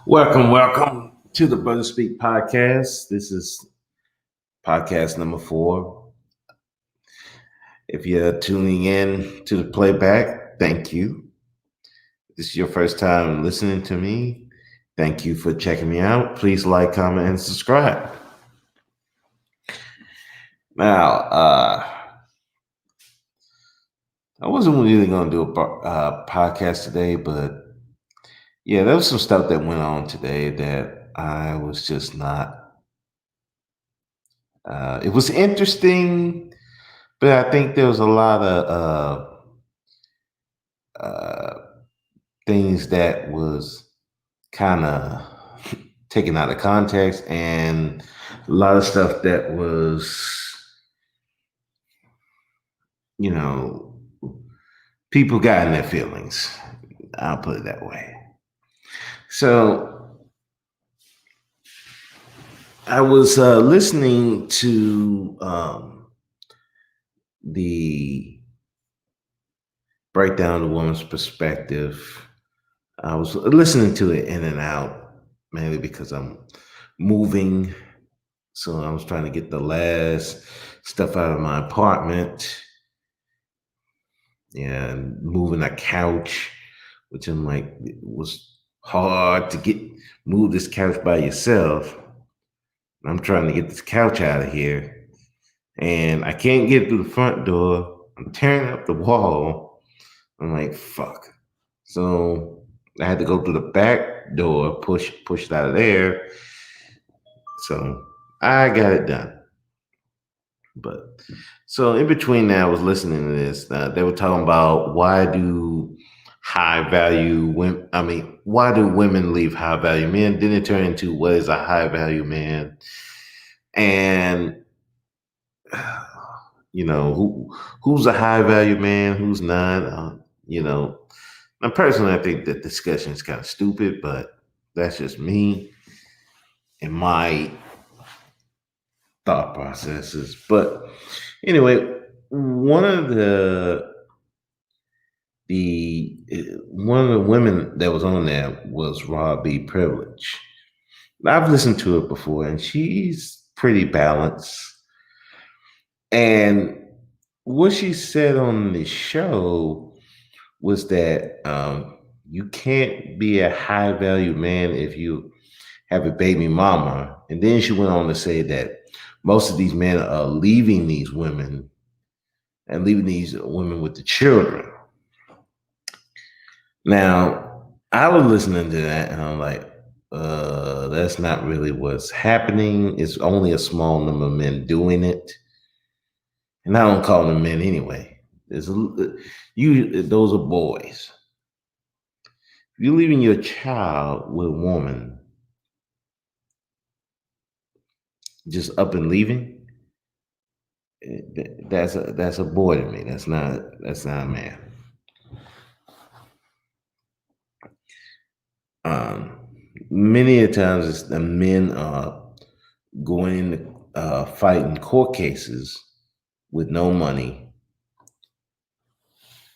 Welcome to the Brother Speak podcast. This is podcast number 4. If you're tuning in to the playback, thank you. If this is your first time listening to me, thank you for checking me out. Please like, comment, and subscribe. Now, I wasn't really going to do a podcast today, but yeah, there was some stuff that went on today that I was just not. It was interesting, but I think there was a lot of things that was kind of taken out of context, and a lot of stuff that was, people got in their feelings. I'll put it that way. So I was listening to the breakdown of the woman's perspective. I was listening to it in and out, mainly because I'm moving. So I was trying to get the last stuff out of my apartment. Yeah, and moving a couch, which I'm like, it was hard to move this couch by yourself. I'm trying to get this couch out of here, and I can't get through the front door. I'm tearing up the wall. I'm like, fuck. So I had to go through the back door, push it out of there. So I got it done. But so in between that, I was listening to this. They were talking about why do women leave high value men? Then it turned into what is a high value man, and who's a high value man, who's not. And personally, I think that discussion is kind of stupid, but that's just me and my thought processes. But anyway, one of the women that was on there was RAW B Privilege. I've listened to it before, and she's pretty balanced. And what she said on the show was that you can't be a high value man if you have a baby mama. And then she went on to say that most of these men are leaving these women and leaving these women with the children. Now, I was listening to that and I'm like, that's not really what's happening. It's only a small number of men doing it. And I don't call them men anyway. Those are boys. If you're leaving your child with a woman, just up and leaving, that's a boy to me. That's not a man. Many a times the men are going into fighting court cases with no money,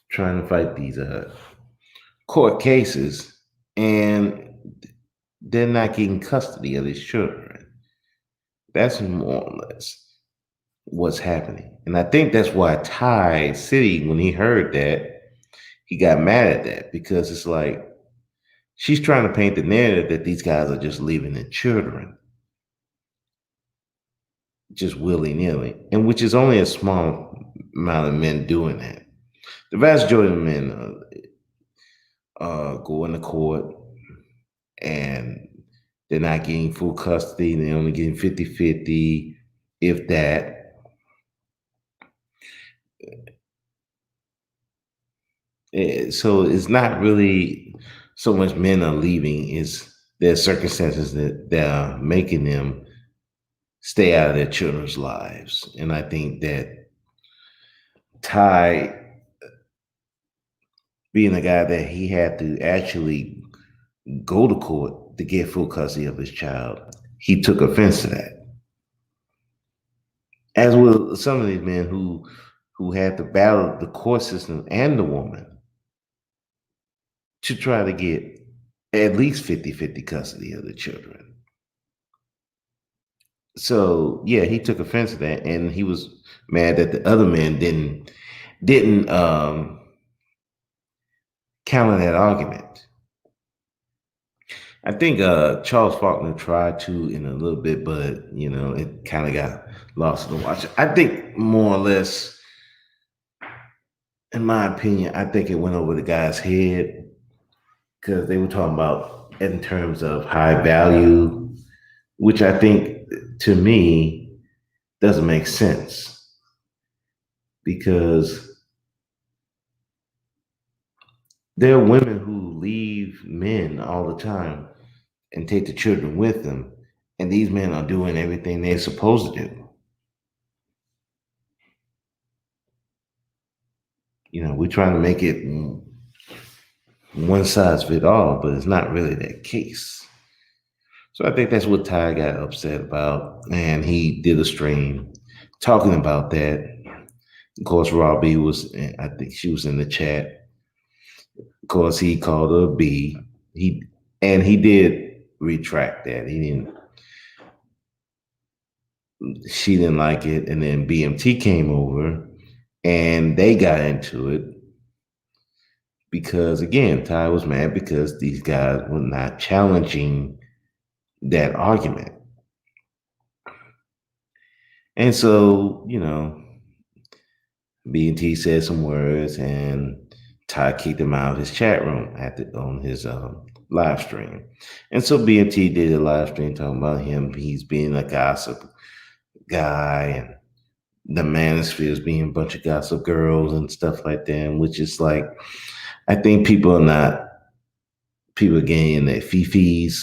trying to fight these court cases, and they're not getting custody of these children. That's more or less what's happening. And I think that's why TyCity, when he heard that, he got mad at that, because it's like she's trying to paint the narrative that these guys are just leaving their children just willy-nilly, and which is only a small amount of men doing that. The vast majority of men go into court and they're not getting full custody. They're only getting 50-50, if that. So it's not really so much men are leaving. It's their circumstances that are making them stay out of their children's lives. And I think that Ty, being a guy that he had to actually go to court to get full custody of his child, he took offense to that. As will some of these men who had to battle the court system and the woman to try to get at least 50-50 custody of the children. So yeah, he took offense to that, and he was mad that the other men didn't counter that argument. I think Charles Faulkner tried to in a little bit, but it kind of got lost in the watch. I think more or less, in my opinion, I think it went over the guy's head because they were talking about in terms of high value, which I think to me doesn't make sense because there are women who leave men all the time and take the children with them, and these men are doing everything they're supposed to do. We're trying to make it one size fit all, but it's not really that case. So I think that's what Ty got upset about, and he did a stream talking about that. Of course, RAW B was, I think she was in the chat. Of course, he called her B. He did retract that. She didn't like it, and then BMT came over, and they got into it because again, Ty was mad because these guys were not challenging that argument. And so, B&T said some words, and Ty kicked him out of his chat room on his live stream. And so B&T did a live stream talking about him. He's being a gossip guy, and the manosphere is being a bunch of gossip girls and stuff like that, which is like, I think people are getting their fifis,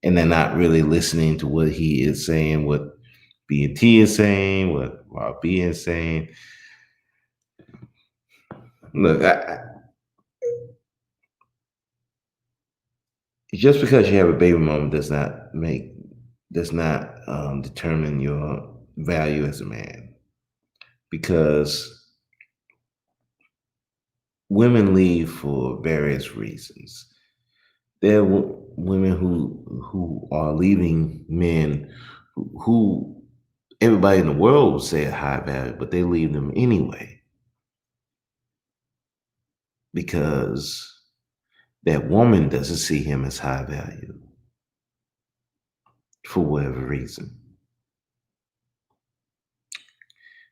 and they're not really listening to what he is saying, what B&T is saying, what Rob B is saying. Look, just because you have a baby mama does not determine your value as a man, because women leave for various reasons. There are women who are leaving men who everybody in the world would say are high value, but they leave them anyway because that woman doesn't see him as high value for whatever reason.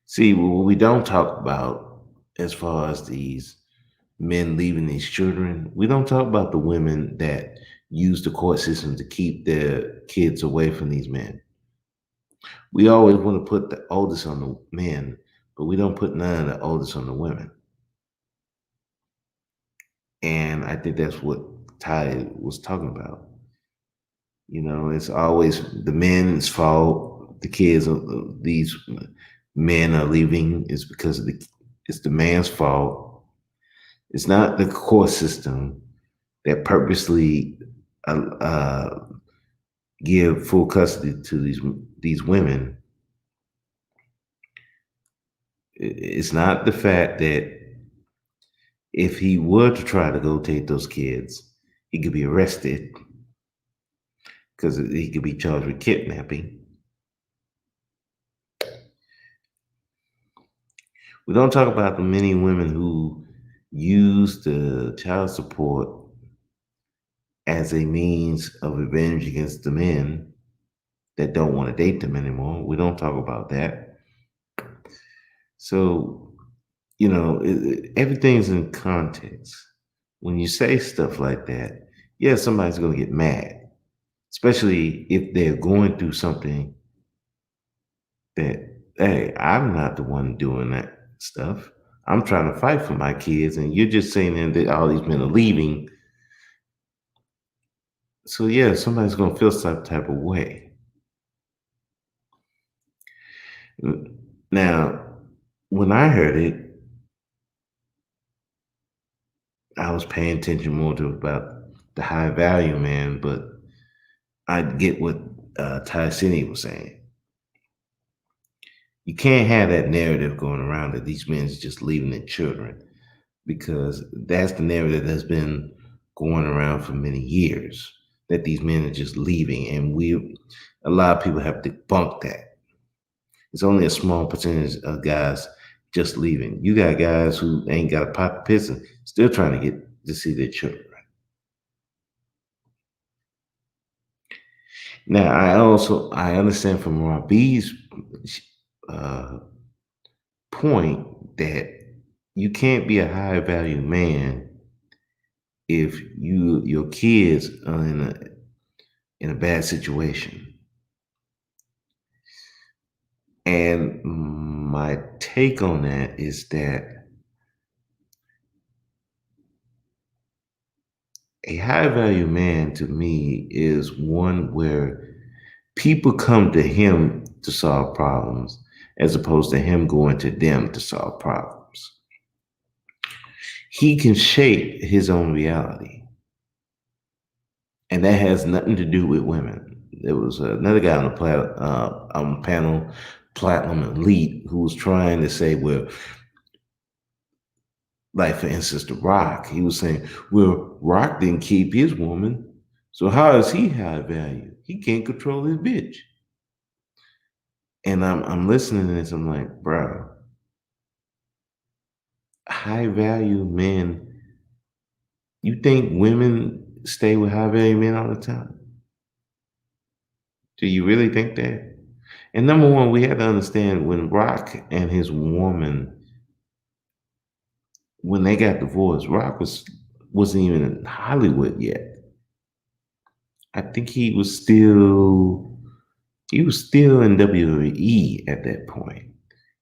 See, what we don't talk about as far as these men leaving these children, we don't talk about the women that use the court system to keep their kids away from these men. We always want to put the oldest on the men, but we don't put none of the oldest on the women. And I think that's what Ty was talking about. It's always the men's fault. The kids, these men are leaving is because it's the man's fault. It's not the court system that purposely give full custody to these women. It's not the fact that if he were to try to go take those kids, he could be arrested because he could be charged with kidnapping. We don't talk about the many women who use the child support as a means of revenge against the men that don't want to date them anymore. We don't talk about that. So, everything's in context. When you say stuff like that, yeah, somebody's going to get mad, especially if they're going through something that, hey, I'm not the one doing that stuff. I'm trying to fight for my kids, and you're just saying that all these men are leaving. So yeah, somebody's gonna feel some type of way. Now, when I heard it, I was paying attention more to about the high value man, but I get what TyCity was saying. You can't have that narrative going around that these men is just leaving their children, because that's the narrative that's been going around for many years that these men are just leaving, and a lot of people have debunked that. It's only a small percentage of guys just leaving. You got guys who ain't got a pot to piss in, still trying to get to see their children. Now, I understand from RAW B's uh, point that you can't be a high value man if your kids are in a bad situation. And my take on that is that a high value man to me is one where people come to him to solve problems as opposed to him going to them to solve problems. He can shape his own reality, and that has nothing to do with women. There was another guy on the panel, Platinum Elite, who was trying to say, well, like for instance, The Rock, he was saying, well, Rock didn't keep his woman, so how is he high value? He can't control his bitch. And I'm listening to this, I'm like, bro, high value men, you think women stay with high value men all the time? Do you really think that? And number one, we have to understand when Rock and his woman, when they got divorced, Rock wasn't even in Hollywood yet. I think he was still in WWE at that point.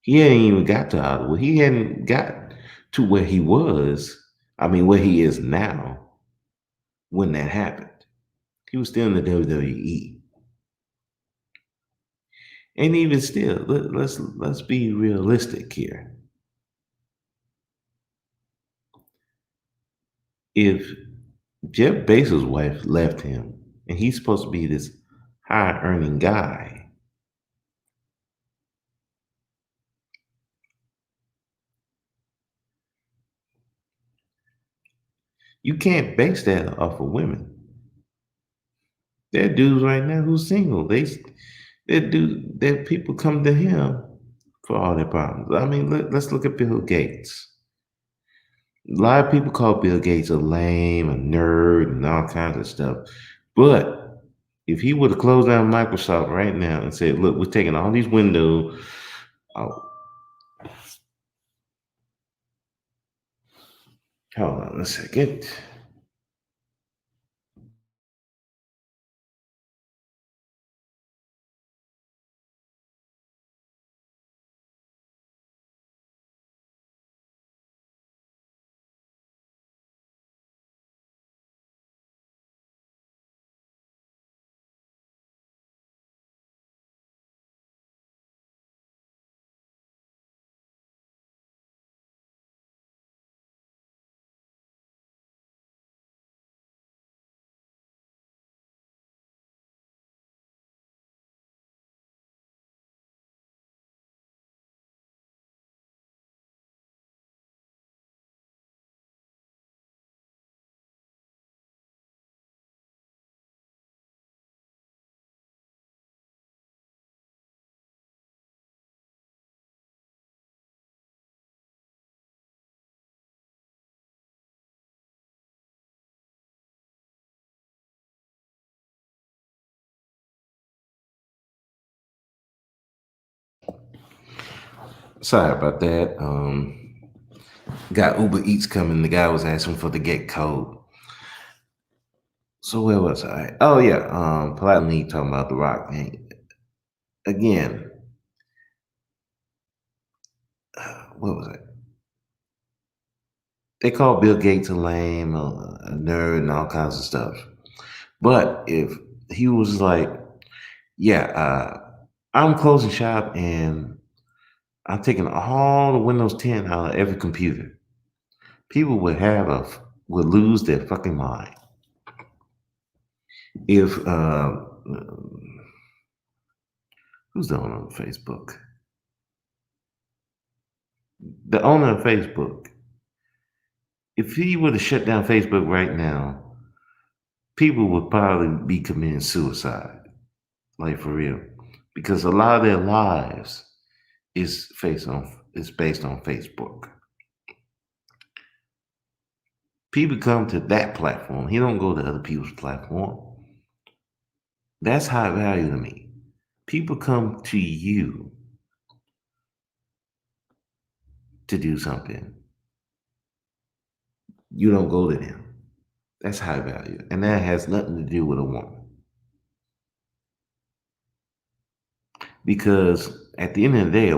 He hadn't even got to Hollywood. He hadn't got to where he was. I mean, where he is now when that happened. He was still in the WWE. And even still, let's be realistic here. If Jeff Bezos' wife left him, and he's supposed to be this high earning guy, you can't base that off of women. There are dudes right now who's single. There people come to him for all their problems. I mean, let's look at Bill Gates. A lot of people call Bill Gates a lame, a nerd, and all kinds of stuff. But if he would have closed down Microsoft right now and said, look, we're taking all these windows. Oh, hold on a second. Sorry about that. Got Uber Eats coming. The guy was asking for the get code. So where was I? Oh yeah, Platinum talking about The Rock. And again, what was it? They call Bill Gates a lame, a nerd, and all kinds of stuff. But if he was like, yeah, I'm closing shop and I'm taking all the Windows 10 out of every computer, people would lose their fucking mind. If who's the owner of Facebook? The owner of Facebook. If he were to shut down Facebook right now, people would probably be committing suicide, like for real, because a lot of their lives is based on Facebook. People come to that platform. He don't go to other people's platform. That's high value to me. People come to you to do something. You don't go to them. That's high value. And that has nothing to do with a woman. Because at the end of the day, to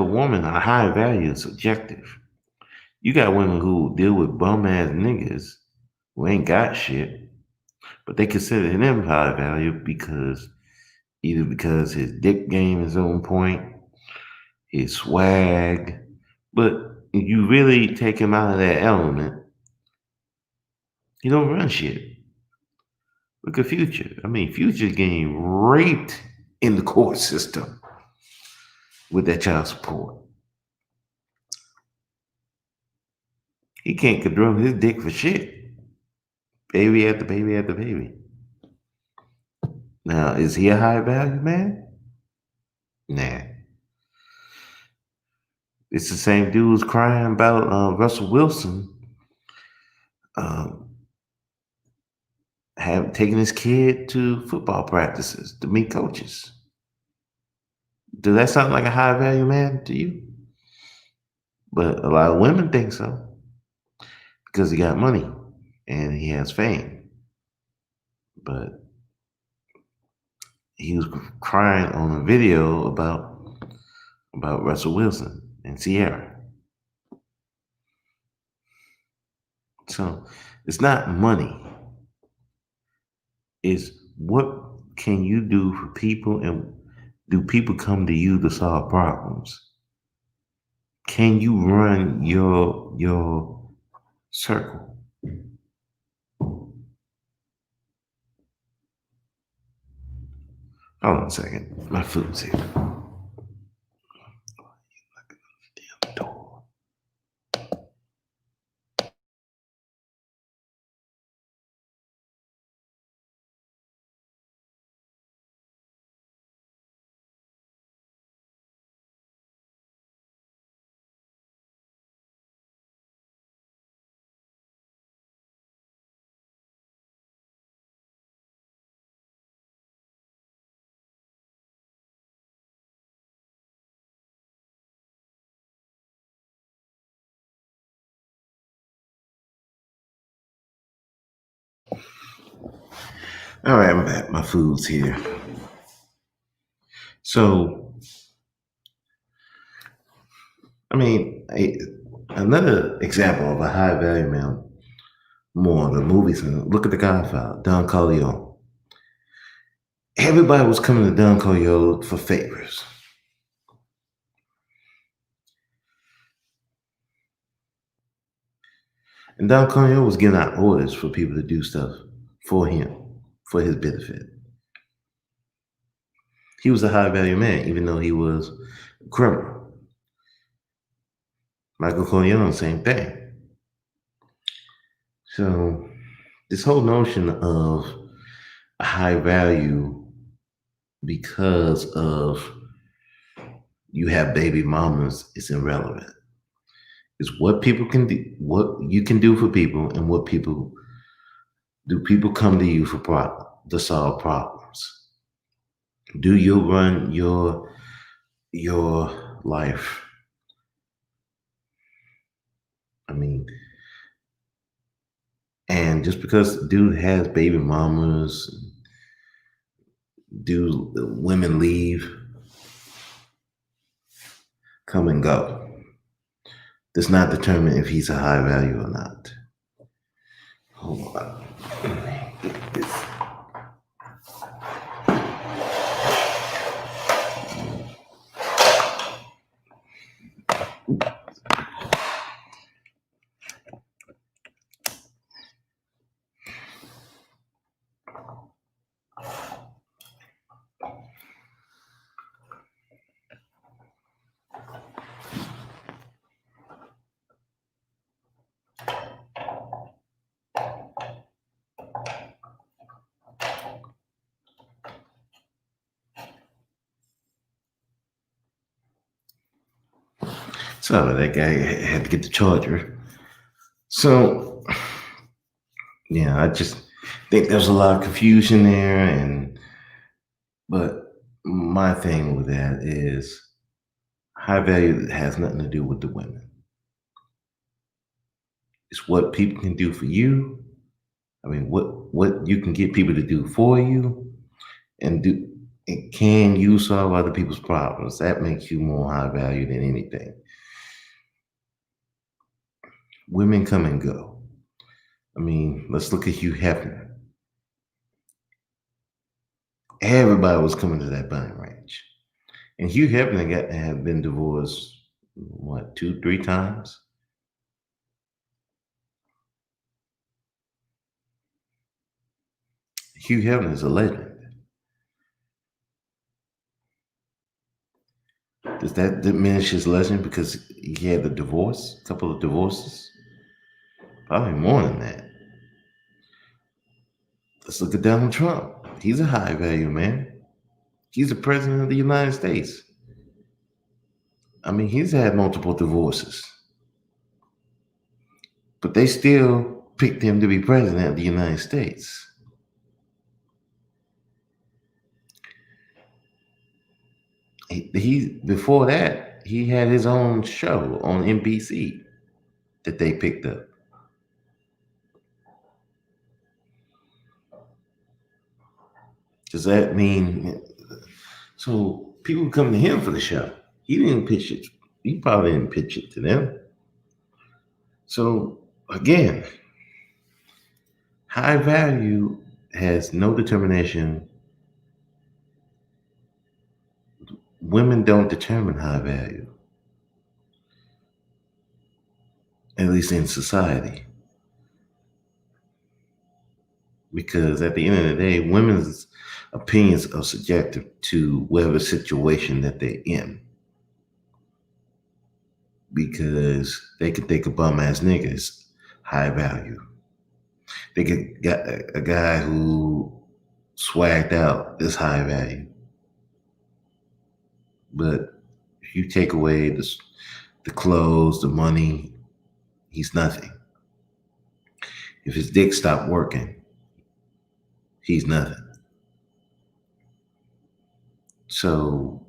a woman, a high value is subjective. You got women who deal with bum ass niggas who ain't got shit, but they consider him high value because his dick game is on point, his swag. But if you really take him out of that element, he don't run shit. Look at Future. I mean, Future's getting raped in the court system with that child support. He can't control his dick for shit. Baby after baby after baby. Now, is he a high value man? Nah. It's the same dude who's crying about Russell Wilson have taken his kid to football practices to meet coaches. Does that sound like a high value man to you? But a lot of women think so because he got money and he has fame. But he was crying on a video about Russell Wilson and Sierra. So it's not money. It's what can you do for people, and do people come to you to solve problems? Can you run your circle? Hold on a second. My food's here. Damn door. All right, I'm back. My food's here. So, I mean, another example of a high value man, more the movies. Look at The Godfather, Don Corleone. Everybody was coming to Don Corleone for favors. And Don Corleone was giving out orders for people to do stuff for him, for his benefit. He was a high value man, even though he was a criminal. Michael Corleone, same thing. So this whole notion of a high value because of you have baby mamas is irrelevant. It's what people can do, what you can do for people, and what people do. People come to you for to solve problems. Do you run your life? I mean, and just because dude has baby mamas, do women leave, come and go, does not determine if he's a high value or not. Hold on. So that guy had to get the charger. So yeah, I just think there's a lot of confusion there, and but my thing with that is high value has nothing to do with the women. It's what people can do for you. I mean, what you can get people to do for you, and do it can you solve other people's problems. That makes you more high value than anything. Women come and go. I mean, let's look at Hugh Hefner. Everybody was coming to that bunny ranch. And Hugh Hefner had been divorced, what, two, three times? Hugh Hefner is a legend. Does that diminish his legend because he had a couple of divorces? Probably more than that. Let's look at Donald Trump. He's a high value man. He's the president of the United States. I mean, he's had multiple divorces, but they still picked him to be president of the United States. He before that, he had his own show on NBC that they picked up. Does that mean so people come to him for the show? He didn't pitch it. He probably didn't pitch it to them. So again, high value has no determination. Women don't determine high value, at least in society. Because at the end of the day, women's opinions are subjective to whatever situation that they're in. Because they could think a bum ass nigga is high value. They could got a guy who swagged out is high value. But if you take away the clothes, the money, he's nothing. If his dick stopped working, he's nothing. So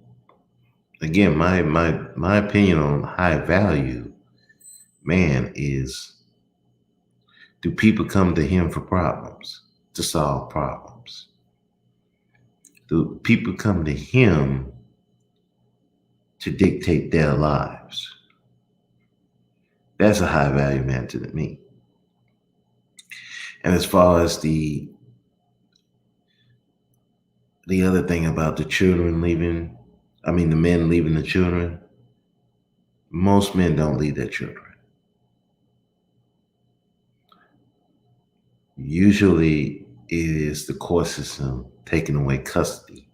again, my opinion on high value man is, do people come to him for problems, to solve problems? Do people come to him to dictate their lives? That's a high value man to me. And as far as the other thing about the children leaving, I mean the men leaving the children, most men don't leave their children. Usually it is the court system taking away custody,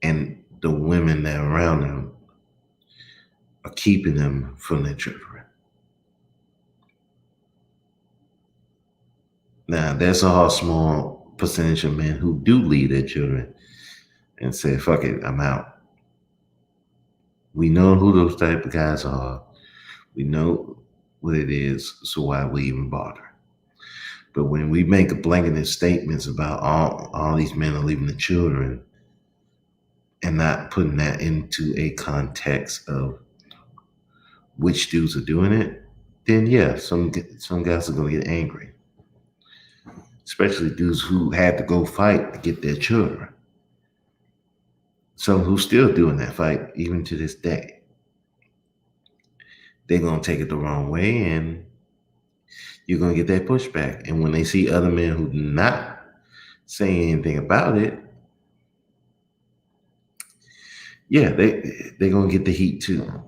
and the women that are around them are keeping them from their children. Now, there's a small percentage of men who do leave their children and say, fuck it, I'm out. We know who those type of guys are. We know what it is, so why we even bother? But when we make a blanketed statements about all these men are leaving the children and not putting that into a context of which dudes are doing it, then yeah, some guys are gonna get angry, especially dudes who had to go fight to get their children. Some who still doing that fight even to this day. They're gonna take it the wrong way, and you're gonna get that pushback. And when they see other men who not saying anything about it, yeah, they're gonna get the heat too.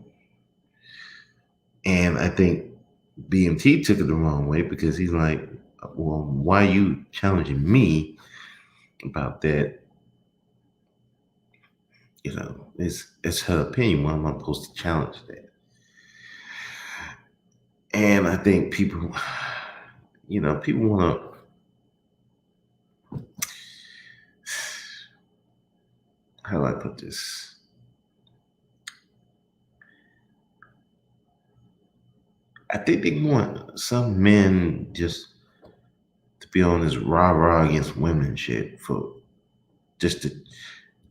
And I think BMT took it the wrong way because he's like, well, why are you challenging me about that? You know, it's her opinion. Why am I supposed to challenge that? And I think people, people want to, how do I put this? I think they want some men just to be on this rah rah against women shit for just to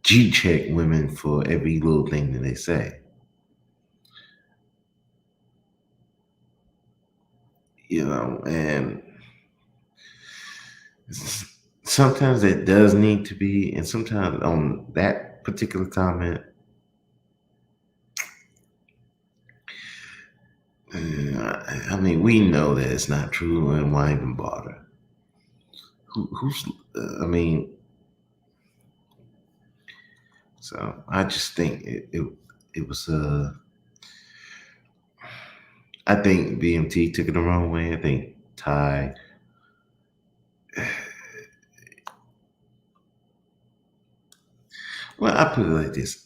G check women for every little thing that they say. And sometimes it does need to be, and sometimes on that particular comment, I mean, we know that it's not true, and why even bother? Who's? I mean, so I just think it was. I think BMT took it the wrong way. I think Ty. Well, I put it like this: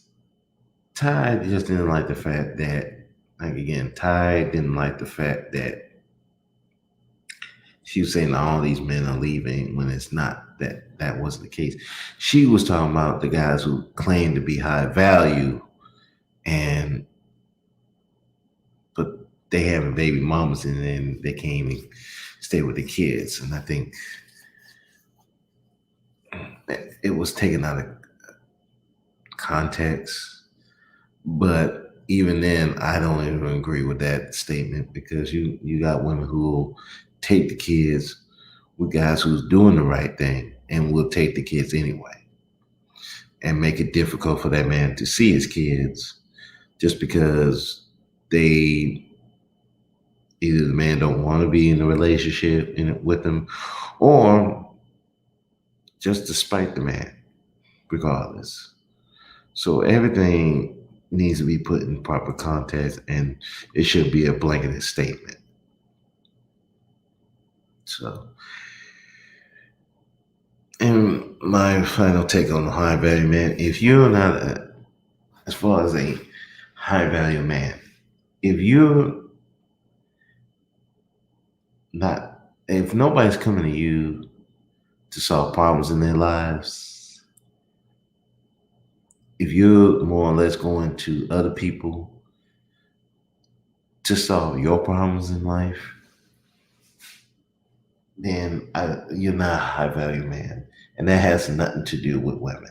Ty just didn't like the fact that, like again, Ty didn't like the fact that she was saying all these men are leaving when it's not that wasn't the case. She was talking about the guys who claim to be high value and but they having baby mamas and then they can't even stay with the kids. And I think it was taken out of context. But even then, I don't even agree with that statement because you got women who will take the kids with guys who's doing the right thing and will take the kids anyway and make it difficult for that man to see his kids just because they either the man don't want to be in a relationship with them or just to spite the man regardless. So everything needs to be put in proper context and it should be a blanketed statement. So, and my final take on the high value man, if you're not, as far as a high value man, if you're not, if nobody's coming to you to solve problems in their lives, if you're more or less going to other people to solve your problems in life, then you're not a high value man. And that has nothing to do with women.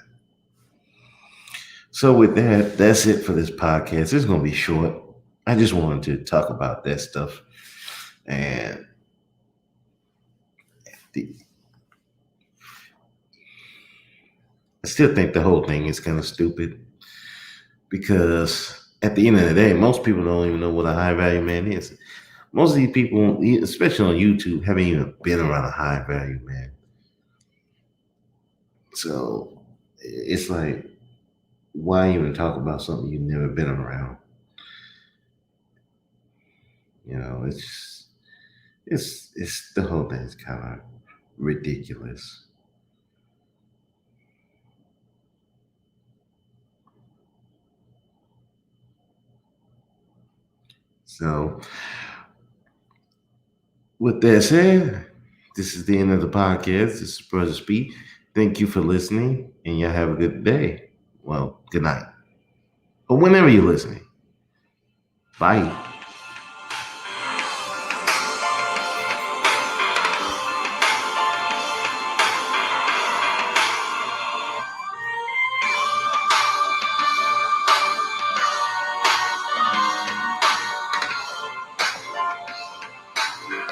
So, with that, that's it for this podcast. It's going to be short. I just wanted to talk about that stuff. And I still think the whole thing is kind of stupid because at the end of the day, most people don't even know what a high value man is. Most of these people, especially on YouTube, haven't even been around a high value man. So it's like, why even talk about something you've never been around? It's the whole thing is kind of ridiculous. So with that said, this is the end of the podcast. This is Brother Speak. Thank you for listening, and y'all have a good day. Well, good night. But whenever you're listening, bye.